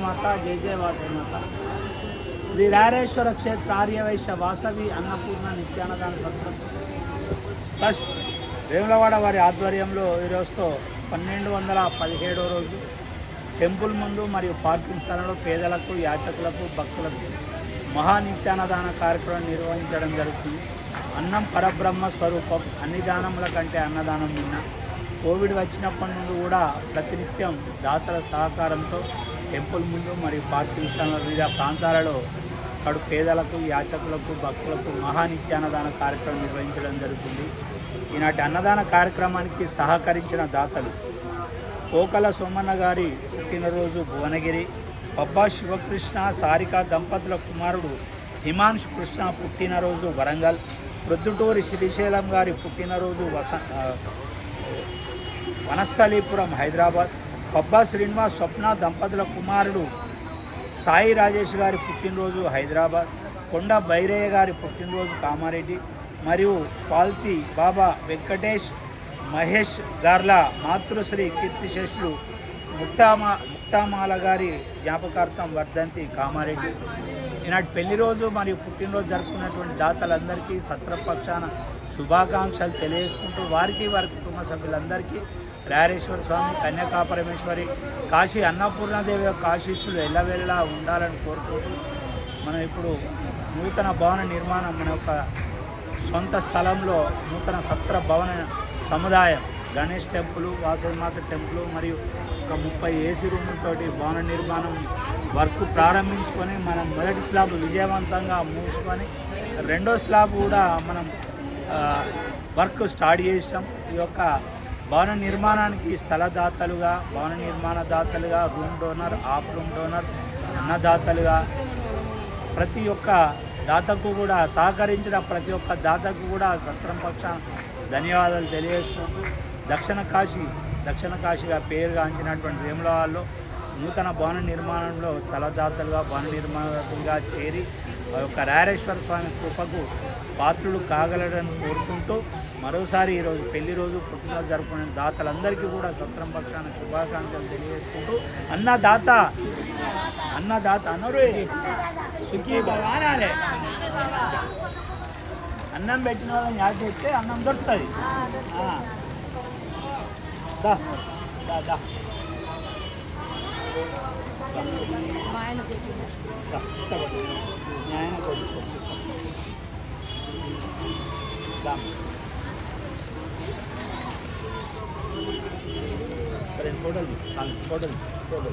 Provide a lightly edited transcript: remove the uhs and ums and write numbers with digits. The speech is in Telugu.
మాత జయ జయ వాసవి మాత. శ్రీ రారేశ్వర క్షేత్ర ఆర్యవైశ్య వాసవి అన్నపూర్ణ నిత్యాన్నదాన సత్రం ట్రస్ట్ వేములవాడ వారి ఆధ్వర్యంలో ఈరోజుతో 1217వ రోజు టెంపుల్ ముందు మరియు పార్కింగ్ స్థలంలో పేదలకు, యాచకులకు, భక్తులకు మహానిత్యాన్నదాన కార్యక్రమం నిర్వహించడం జరుగుతుంది. అన్నం పరబ్రహ్మ స్వరూపం, అన్ని దానముల కంటే అన్నదానం నిన్న. కోవిడ్ వచ్చినప్పటి నుండి కూడా ప్రతినిత్యం దాతల సహకారంతో టెంపుల్ ముందు మరియు పార్కింగ్ స్థలంలో వివిధ ప్రాంతాలలో కడు పేదలకు, యాచకులకు, భక్తులకు మహానిత్యాన్నదాన కార్యక్రమం నిర్వహించడం జరుగుతుంది. ఈనాటి అన్నదాన కార్యక్రమానికి సహకరించిన దాతలు కోకల సోమన్న గారి పుట్టినరోజు భువనగిరి, పబ్బా శివకృష్ణ సారిక దంపతుల కుమారుడు హిమాంశు కృష్ణ పుట్టినరోజు వరంగల్, ప్రొద్దుటూరి శ్రీశైలం గారి పుట్టినరోజు వనస్థలీపురం హైదరాబాద్, పబ్బా శ్రీనివాస్ స్వప్న దంపతుల కుమారుడు సాయి రాజేష్ గారి పుట్టినరోజు హైదరాబాద్, కొండ బైరయ్య గారి పుట్టినరోజు కామారెడ్డి మరియు పాల్తి బాబా వెంకటేష్ మహేష్ గార్ల మాతృశ్రీ కీర్తిశేషులు ముక్తామాల గారి జ్ఞాపకార్థం వర్ధంతి కామారెడ్డి. ఈనాటి పెళ్లి రోజు మరియు పుట్టినరోజు జరుపుకున్నటువంటి దాతలందరికీ సత్రపక్షాన శుభాకాంక్షలు తెలియజేసుకుంటూ వారి కుటుంబ సభ్యులందరికీ రారేశ్వర స్వామి, కన్యకాపరమేశ్వరి, కాశీ అన్నపూర్ణాదేవి యొక్క ఆశీస్సులు ఎల్లవేళలా ఉండాలని కోరుకుంటూ మనం ఇప్పుడు నూతన భవన నిర్మాణం మన యొక్క సొంత స్థలంలో నూతన సత్ర భవన సముదాయం గణేష్ టెంపుల్, వాసవిమాత టెంపుల్ మరియు ఒక 30 ఏసీ రూములతోటి భవన నిర్మాణం వర్క్ ప్రారంభించుకొని మనం మొదటి స్లాబ్ విజయవంతంగా మూసుకొని రెండో స్లాబ్ కూడా మనం వర్క్ స్టార్ట్ చేసాం. ఈ యొక్క భవన నిర్మాణానికి స్థలదాతలుగా, భవన నిర్మాణ దాతలుగా, room donor, of room donor, అన్నదాతలుగా ప్రతి ఒక్క దాతకు కూడా సహకరించిన ప్రతి ఒక్క దాతకు కూడా సత్రం పక్షాన ధన్యవాదాలు తెలియజేసుకుంటూ దక్షిణ కాశీగా పేరుగాంచినటువంటి వేములవాడలో నూతన భవన నిర్మాణంలో స్థలదాతలుగా, భవన నిర్మాణాలుగా చేరి ఆ యొక్క రారేశ్వర స్వామి కృపకు పాత్రులు కాగలరని కోరుకుంటూ మరోసారి ఈరోజు పెళ్లి రోజు పుట్టినరోజు జరుపుకునే దాతలందరికీ కూడా సత్రం పక్షాన శుభాకాంక్షలు తెలియజేసుకుంటూ అన్నదాత అనరు సుఖీ భగవానాలే అన్నం పెట్టిన వాళ్ళని యాద చేస్తే అన్నం దొరుకుతుంది. ఫోటోలు